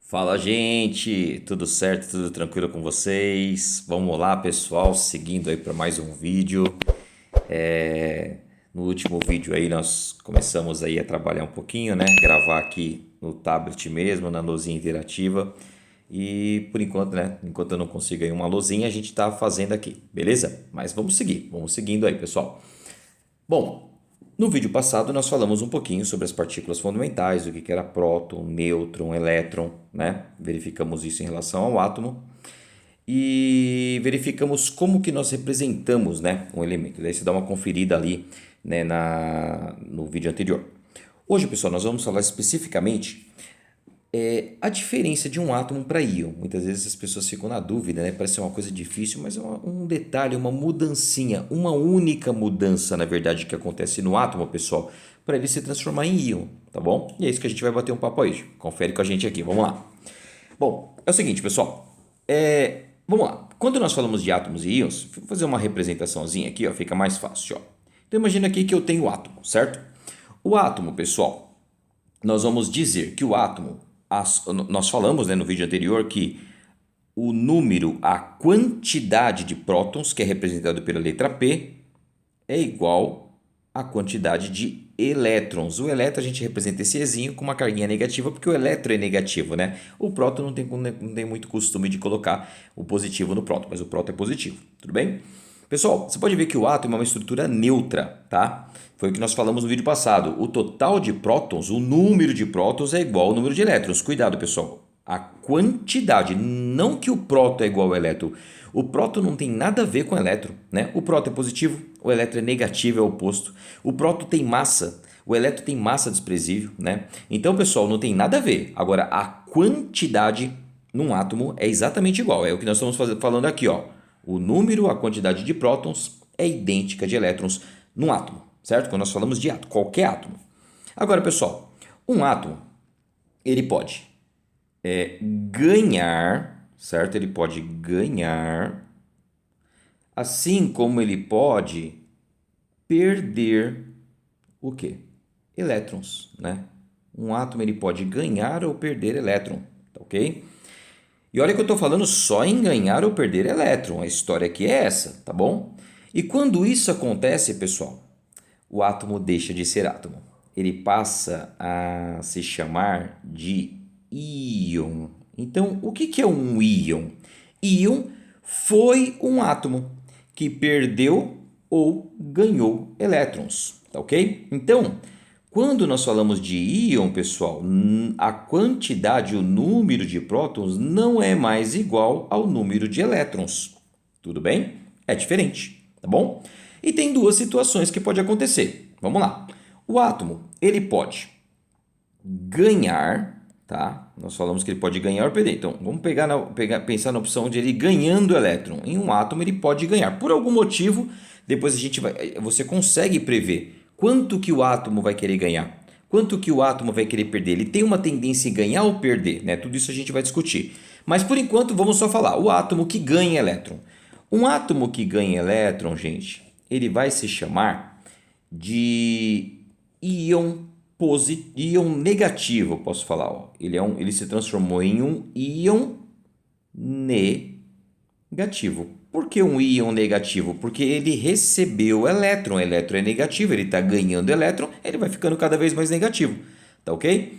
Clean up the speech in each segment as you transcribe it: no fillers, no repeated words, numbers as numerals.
Fala, gente! Tudo certo? Tudo tranquilo com vocês? Vamos lá, pessoal, seguindo aí para mais um vídeo. No último vídeo aí nós começamos aí a trabalhar um pouquinho, né? Gravar aqui no tablet mesmo, na lousinha interativa. E por enquanto, né? Enquanto eu não consigo aí uma lousinha, a gente tá fazendo aqui, beleza? Mas vamos seguindo aí, pessoal. Bom, no vídeo passado nós falamos um pouquinho sobre as partículas fundamentais, o que era próton, nêutron, elétron, né? Verificamos isso em relação ao átomo e verificamos como que nós representamos, né, um elemento. Daí você dá uma conferida ali, né, no vídeo anterior. Hoje, pessoal, nós vamos falar especificamente a diferença de um átomo para íon. Muitas vezes as pessoas ficam na dúvida, né? Parece ser uma coisa difícil, mas é um detalhe, uma mudancinha, uma única mudança, na verdade, que acontece no átomo, pessoal, para ele se transformar em íon, tá bom? E é isso que a gente vai bater um papo hoje. Confere com a gente aqui, vamos lá. Bom, é o seguinte, pessoal. Vamos lá. Quando nós falamos de átomos e íons, vou fazer uma representaçãozinha aqui, ó, fica mais fácil, ó. Então imagina aqui que eu tenho o átomo, certo? O átomo, pessoal, nós vamos dizer que o átomo, nós falamos, né, no vídeo anterior que o número, a quantidade de prótons, que é representado pela letra P, é igual à quantidade de elétrons. O elétron a gente representa esse Ezinho com uma carguinha negativa, porque o elétron é negativo, né? O próton não tem muito costume de colocar o positivo no próton, mas o próton é positivo, tudo bem? Pessoal, você pode ver que o átomo é uma estrutura neutra, tá? Foi o que nós falamos no vídeo passado. O total de prótons, o número de prótons é igual ao número de elétrons. Cuidado, pessoal. A quantidade, não que o próton é igual ao elétron. O próton não tem nada a ver com o elétron, né? O próton é positivo, o elétron é negativo, é o oposto. O próton tem massa, o elétron tem massa desprezível, né? Então, pessoal, não tem nada a ver. Agora, a quantidade num átomo é exatamente igual. É o que nós estamos falando aqui, ó. O número, a quantidade de prótons é idêntica de elétrons num átomo, certo? Quando nós falamos de átomo, qualquer átomo. Agora, pessoal, um átomo, ele pode ganhar, certo? Ele pode ganhar, assim como ele pode perder o quê? Elétrons, né? Um átomo ele pode ganhar ou perder elétron, tá ok? E olha que eu estou falando só em ganhar ou perder elétron. A história aqui é essa, tá bom? E quando isso acontece, pessoal, o átomo deixa de ser átomo. Ele passa a se chamar de íon. Então, o que é um íon? Íon foi um átomo que perdeu ou ganhou elétrons, tá ok? Então, quando nós falamos de íon, pessoal, a quantidade, o número de prótons não é mais igual ao número de elétrons. Tudo bem? É diferente, tá bom? E tem duas situações que pode acontecer. Vamos lá. O átomo, ele pode ganhar, tá? Nós falamos que ele pode ganhar ou perder. Então, vamos pensar na opção de ele ganhando elétron. Em um átomo, ele pode ganhar. Por algum motivo, depois você consegue prever quanto que o átomo vai querer ganhar, quanto que o átomo vai querer perder. Ele tem uma tendência em ganhar ou perder, né? Tudo isso a gente vai discutir. Mas, por enquanto, vamos só falar. O átomo que ganha elétron. Um átomo que ganha elétron, gente, ele vai se chamar de íon íon negativo, eu posso falar. Ó. Ele se transformou em um íon negativo. Por que um íon negativo? Porque ele recebeu elétron. Elétron é negativo, ele está ganhando elétron, ele vai ficando cada vez mais negativo. Tá ok?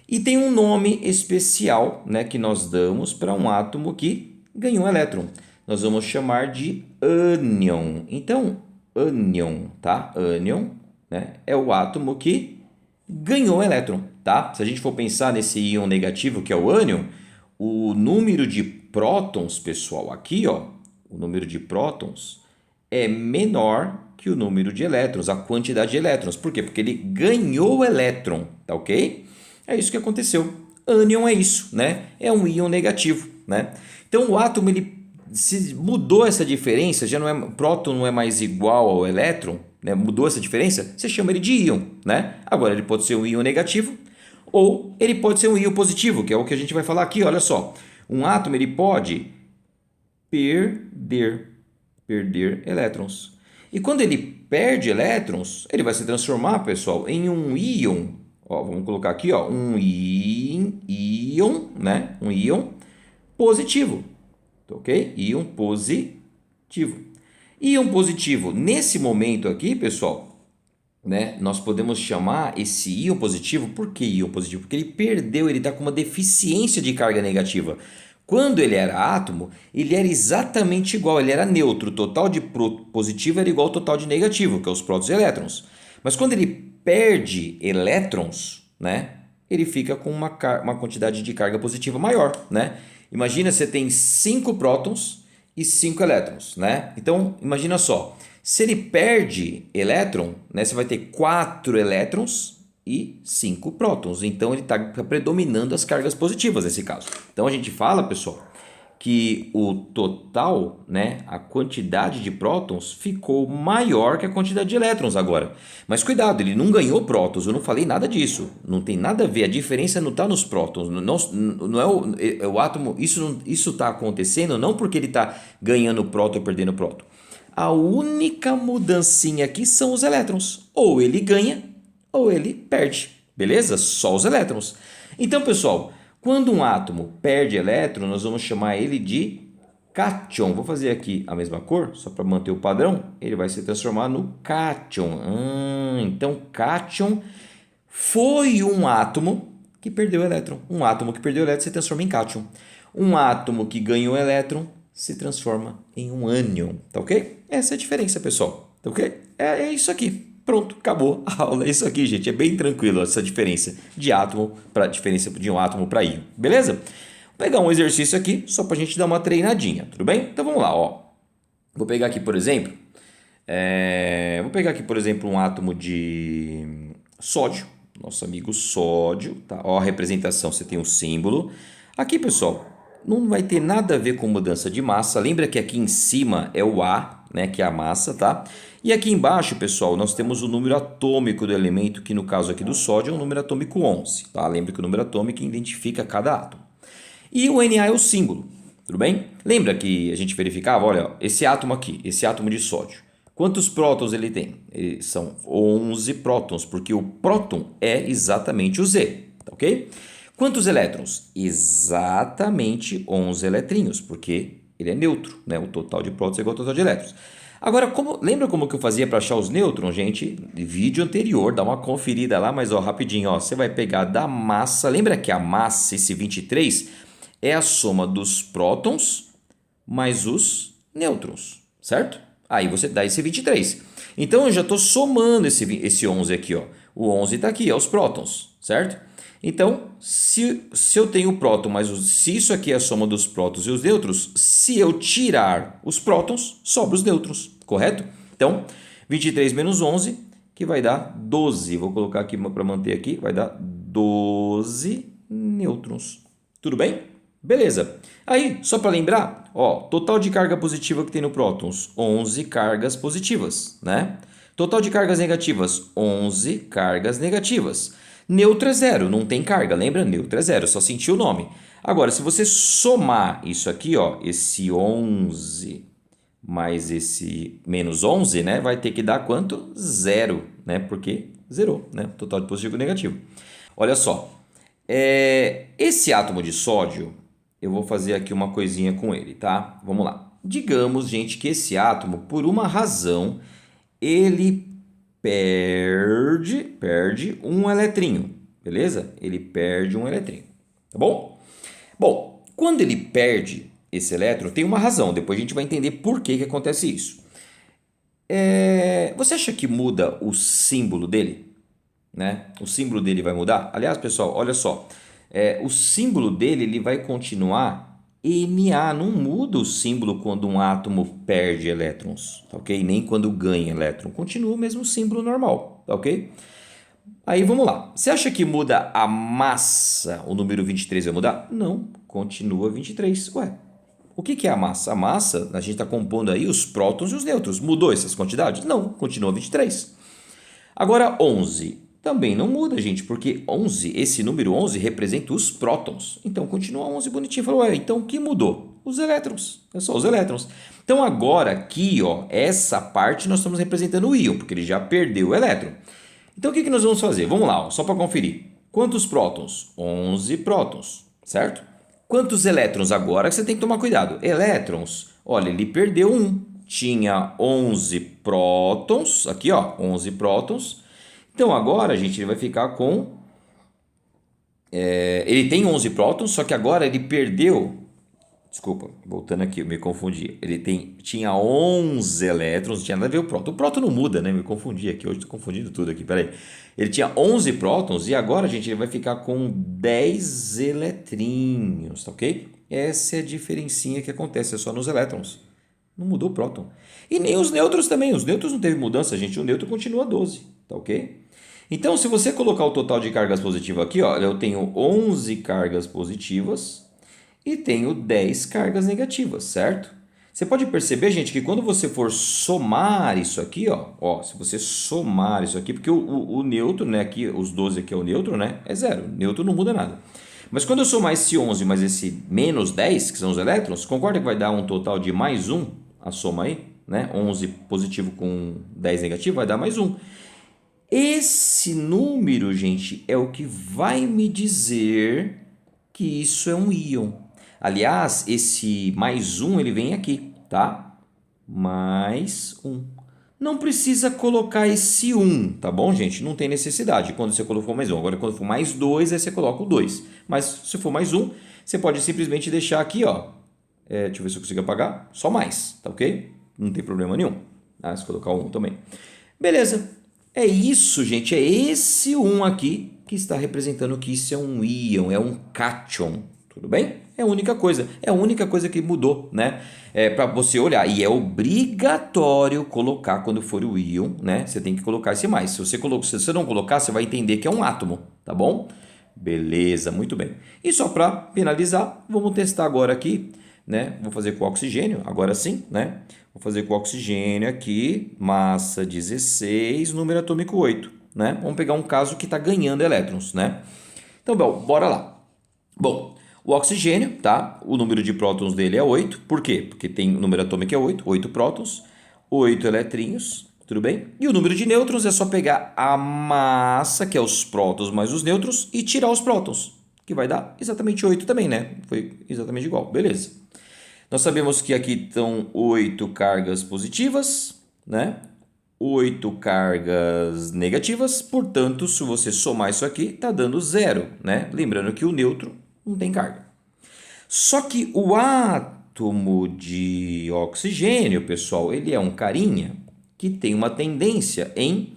E tem um nome especial, né, que nós damos para um átomo que ganhou elétron. Nós vamos chamar de ânion. Então, ânion, tá? Ânion, né, é o átomo que ganhou elétron, tá? Se a gente for pensar nesse íon negativo que é o ânion, o número de prótons, pessoal, aqui, ó, o número de prótons é menor que o número de elétrons, a quantidade de elétrons. Por quê? Porque ele ganhou elétron, tá ok? É isso que aconteceu. Ânion é isso, né? É um íon negativo, né? Então o átomo ele se mudou essa diferença, já não é próton não é mais igual ao elétron, né? Mudou essa diferença, você chama ele de íon, né? Agora ele pode ser um íon negativo ou ele pode ser um íon positivo, que é o que a gente vai falar aqui, olha só. Um átomo ele pode perder elétrons. E quando ele perde elétrons, ele vai se transformar, pessoal, em um íon Ó, vamos colocar aqui, ó, um íon, né? Um íon positivo, ok? Íon positivo. Íon positivo, nesse momento aqui, pessoal, né? Nós podemos chamar esse íon positivo, por que íon positivo? Porque ele perdeu, ele está com uma deficiência de carga negativa. Quando ele era átomo, ele era exatamente igual, ele era neutro. O total de positivo era igual ao total de negativo, que é os prótons e elétrons. Mas quando ele perde elétrons, né? Ele fica com uma quantidade de carga positiva maior, né? Imagina você tem 5 prótons e 5 elétrons, né? Então, imagina só. Se ele perde elétron, né, você vai ter 4 elétrons e 5 prótons. Então, ele está predominando as cargas positivas nesse caso. Então, a gente fala, pessoal, que o total, né, a quantidade de prótons ficou maior que a quantidade de elétrons agora. Mas cuidado, ele não ganhou prótons, eu não falei nada disso. Não tem nada a ver, a diferença não está nos prótons. Não é o átomo, isso está acontecendo não porque ele está ganhando próton ou perdendo próton. A única mudancinha aqui são os elétrons. Ou ele ganha, ou ele perde. Beleza? Só os elétrons. Então, pessoal, quando um átomo perde elétron, nós vamos chamar ele de cátion. Vou fazer aqui a mesma cor, só para manter o padrão. Ele vai se transformar no cátion. Então, cátion foi um átomo que perdeu elétron. Um átomo que perdeu elétron se transforma em cátion. Um átomo que ganhou elétron se transforma em um ânion, tá ok? Essa é a diferença, pessoal, tá ok? É isso aqui. Pronto, acabou a aula. É isso aqui, gente. É bem tranquilo essa diferença de átomo para diferença de um átomo para íon, beleza? Vou pegar um exercício aqui só para a gente dar uma treinadinha, tudo bem? Então vamos lá, ó. Vou pegar aqui, por exemplo, um átomo de sódio, nosso amigo sódio, tá? Ó, a representação, você tem um símbolo. Aqui, pessoal, não vai ter nada a ver com mudança de massa. Lembra que aqui em cima é o A, né, que é a massa, tá? E aqui embaixo, pessoal, nós temos o número atômico do elemento, que no caso aqui do sódio é o número atômico 11, tá? Lembra que o número atômico identifica cada átomo. E o Na é o símbolo, tudo bem? Lembra que a gente verificava, olha, esse átomo aqui, esse átomo de sódio, quantos prótons ele tem? São 11 prótons, porque o próton é exatamente o Z, tá ok? Quantos elétrons? Exatamente 11 eletrinhos, porque ele é neutro, né? O total de prótons é igual ao total de elétrons. Agora, lembra como que eu fazia para achar os nêutrons, gente? Vídeo anterior, dá uma conferida lá, mas ó, rapidinho, ó, você vai pegar da massa, lembra que a massa, esse 23, é a soma dos prótons mais os nêutrons, certo? Aí você dá esse 23. Então, eu já estou somando esse 11 aqui, ó. O 11 está aqui, é os prótons, certo? Então, se eu tenho o próton, se isso aqui é a soma dos prótons e os nêutrons, se eu tirar os prótons, sobra os nêutrons, correto? Então, 23 menos 11, que vai dar 12. Vou colocar aqui para manter aqui, vai dar 12 nêutrons. Tudo bem? Beleza. Aí, só para lembrar, ó, total de carga positiva que tem no prótons, 11 cargas positivas, né? Total de cargas negativas, 11 cargas negativas. Neutro é zero, não tem carga, lembra? Neutro é zero, só sentiu o nome. Agora, se você somar isso aqui, ó, esse 11 mais esse menos 11, né, vai ter que dar quanto? Zero, né? Porque zerou, né? Total de positivo e negativo. Olha só, esse átomo de sódio, eu vou fazer aqui uma coisinha com ele, tá? Vamos lá. Digamos, gente, que esse átomo, por uma razão, ele perde um eletrinho, beleza? Ele perde um eletrinho, tá bom? Bom, quando ele perde esse elétron, tem uma razão, depois a gente vai entender por que acontece isso. Você acha que muda o símbolo dele? Né? O símbolo dele vai mudar? Aliás, pessoal, olha só, o símbolo dele ele vai continuar Na, não muda o símbolo quando um átomo perde elétrons, tá ok? Nem quando ganha elétron, continua o mesmo símbolo normal, tá ok? Aí vamos lá, você acha que muda a massa, o número 23 vai mudar? Não, continua 23, ué. O que é a massa? A massa, a gente está compondo aí os prótons e os nêutrons, mudou essas quantidades? Não, continua 23. Agora 11, também não muda, gente, porque 11, esse número 11 representa os prótons. Então, continua 11 bonitinho. Falou, então o que mudou? Os elétrons. É só os elétrons. Então, agora aqui, ó, essa parte nós estamos representando o íon, porque ele já perdeu o elétron. Então o que nós vamos fazer? Vamos lá, ó, só para conferir. Quantos prótons? 11 prótons, certo? Quantos elétrons agora? Você tem que tomar cuidado. Elétrons, olha, ele perdeu um. Tinha 11 prótons, aqui ó, 11 prótons. Então agora a gente vai ficar com... ele tem 11 prótons, só que agora ele perdeu... Desculpa, voltando aqui, eu me confundi. Tinha 11 elétrons, não tinha nada a ver o próton. O próton não muda, né? Me confundi aqui, hoje estou confundindo tudo aqui, peraí. Ele tinha 11 prótons e agora, gente, ele vai ficar com 10 eletrinhos, tá ok? Essa é a diferencinha que acontece, é só nos elétrons. Não mudou o próton. E nem os nêutrons também, os nêutrons não teve mudança, gente. O nêutron continua 12, tá ok? Então, se você colocar o total de cargas positivas aqui, ó, eu tenho 11 cargas positivas e tenho 10 cargas negativas, certo? Você pode perceber, gente, que quando você for somar isso aqui, ó, se você somar isso aqui, porque o nêutron, né, aqui, os 12 aqui é o nêutron, né, é zero, o nêutron não muda nada. Mas quando eu somar esse 11 mais esse menos 10, que são os elétrons, concorda que vai dar um total de mais 1, a soma aí, né, 11 positivo com 10 negativo, vai dar mais 1. Esse número, gente, é o que vai me dizer que isso é um íon. Aliás, esse mais 1 ele vem aqui, tá? Mais 1. Não precisa colocar esse 1, tá bom, gente? Não tem necessidade quando você colocou mais 1. Agora, quando for mais 2, aí você coloca o 2. Mas se for mais 1, você pode simplesmente deixar aqui, ó. Deixa eu ver se eu consigo apagar. Só mais, tá ok? Não tem problema nenhum. Se colocar o 1 também. Beleza. É isso, gente. É esse 1 aqui que está representando que isso é um íon, é um cátion. Tudo bem? É a única coisa. É a única coisa que mudou, né? Para você olhar. E é obrigatório colocar quando for o íon, né? Você tem que colocar esse mais. Se você não colocar, você vai entender que é um átomo, tá bom? Beleza, muito bem. E só para finalizar, vamos testar agora aqui, né? Vou fazer com oxigênio, agora sim, né? Vou fazer com oxigênio aqui, massa 16, número atômico 8, né? Vamos pegar um caso que está ganhando elétrons, né? Então, bora lá. Bom, o oxigênio, tá? O número de prótons dele é 8. Por quê? Porque tem o número atômico é 8, 8 prótons, 8 eletrinhos, tudo bem? E o número de nêutrons é só pegar a massa, que é os prótons mais os nêutrons, e tirar os prótons, que vai dar exatamente 8 também, né? Foi exatamente igual, beleza. Nós sabemos que aqui estão 8 cargas positivas, né? 8 cargas negativas, portanto, se você somar isso aqui, está dando 0, né? Lembrando que o nêutron não tem carga. Só que o átomo de oxigênio, pessoal, ele é um carinha que tem uma tendência em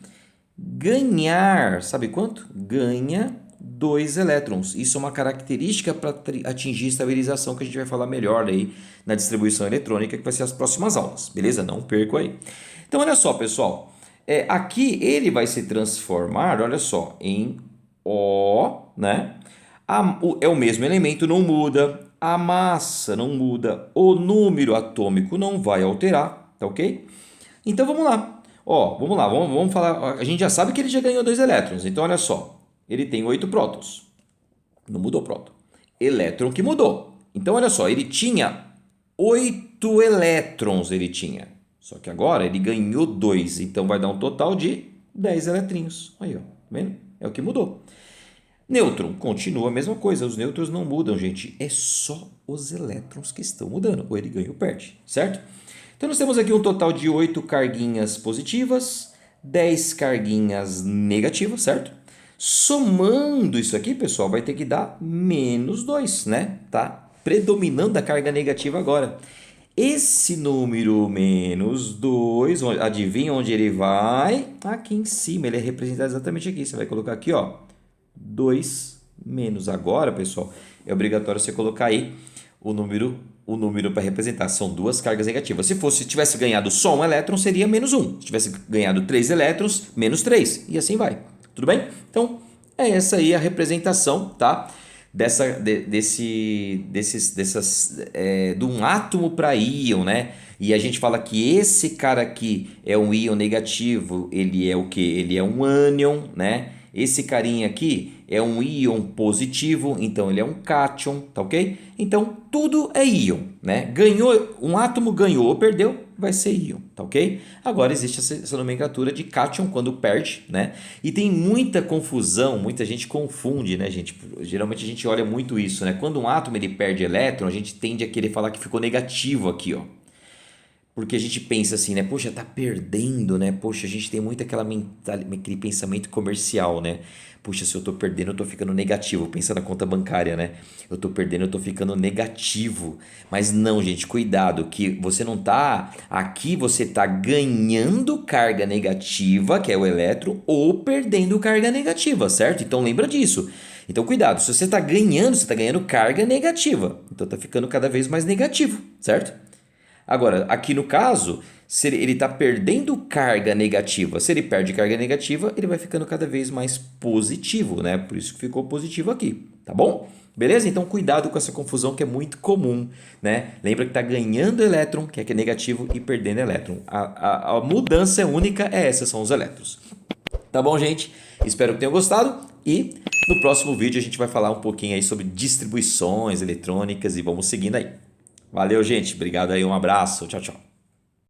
ganhar, sabe quanto? Ganha 2 elétrons. Isso é uma característica para atingir a estabilização que a gente vai falar melhor aí na distribuição eletrônica, que vai ser as próximas aulas, beleza? Não perco aí. Então, olha só, pessoal. Aqui ele vai se transformar, olha só, em O, né? É o mesmo elemento, não muda. A massa não muda. O número atômico não vai alterar, tá ok? Então, vamos lá. Vamos lá, vamos falar. A gente já sabe que ele já ganhou 2 elétrons. Então, olha só. Ele tem 8 prótons. Não mudou próton. Elétron que mudou. Então, olha só. Ele tinha 8 elétrons. Ele tinha. Só que agora ele ganhou 2. Então, vai dar um total de 10 eletrinhos. Aí, ó. Tá vendo? É o que mudou. Nêutron continua a mesma coisa. Os nêutrons não mudam, gente. É só os elétrons que estão mudando. Ou ele ganha ou perde. Certo? Então, nós temos aqui um total de 8 carguinhas positivas. 10 carguinhas negativas, certo? Somando isso aqui, pessoal, vai ter que dar menos 2, né? Tá predominando a carga negativa agora. Esse número menos 2, adivinha onde ele vai? Aqui em cima, ele é representado exatamente aqui. Você vai colocar aqui, ó, 2 menos. Agora, pessoal, é obrigatório você colocar aí o número para representar. São 2 cargas negativas. Se tivesse ganhado só um elétron, seria menos 1. Se tivesse ganhado 3 elétrons, menos 3. E assim vai. Tudo bem? Então, é essa aí a representação, tá? De um átomo para íon, né? E a gente fala que esse cara aqui é um íon negativo, ele é o quê? Ele é um ânion, né? Esse carinha aqui, é um íon positivo, então ele é um cátion, tá ok? Então tudo é íon, né? Ganhou, um átomo ganhou ou perdeu, vai ser íon, tá ok? Agora existe essa nomenclatura de cátion quando perde, né? E tem muita confusão, muita gente confunde, né, gente? Geralmente a gente olha muito isso, né? Quando um átomo ele perde elétron, a gente tende a querer falar que ficou negativo aqui, ó. Porque a gente pensa assim, né? Poxa, tá perdendo, né? Poxa, a gente tem muito aquele pensamento comercial, né? Puxa, se eu tô perdendo, eu tô ficando negativo. Pensa na conta bancária, né? Eu tô perdendo, eu tô ficando negativo. Mas não, gente, cuidado, que você não tá. Aqui você tá ganhando carga negativa, que é o elétron, ou perdendo carga negativa, certo? Então lembra disso. Então cuidado, se você está ganhando, você está ganhando carga negativa. Então tá ficando cada vez mais negativo, certo? Agora, aqui no caso, se ele está perdendo carga negativa, se ele perde carga negativa, ele vai ficando cada vez mais positivo, né? Por isso que ficou positivo aqui, tá bom? Beleza? Então cuidado com essa confusão que é muito comum, né? Lembra que está ganhando elétron, que é negativo, e perdendo elétron. A mudança única é essa, são os elétrons. Tá bom, gente? Espero que tenham gostado e no próximo vídeo a gente vai falar um pouquinho aí sobre distribuições eletrônicas e vamos seguindo aí. Valeu, gente. Obrigado aí. Um abraço. Tchau, tchau.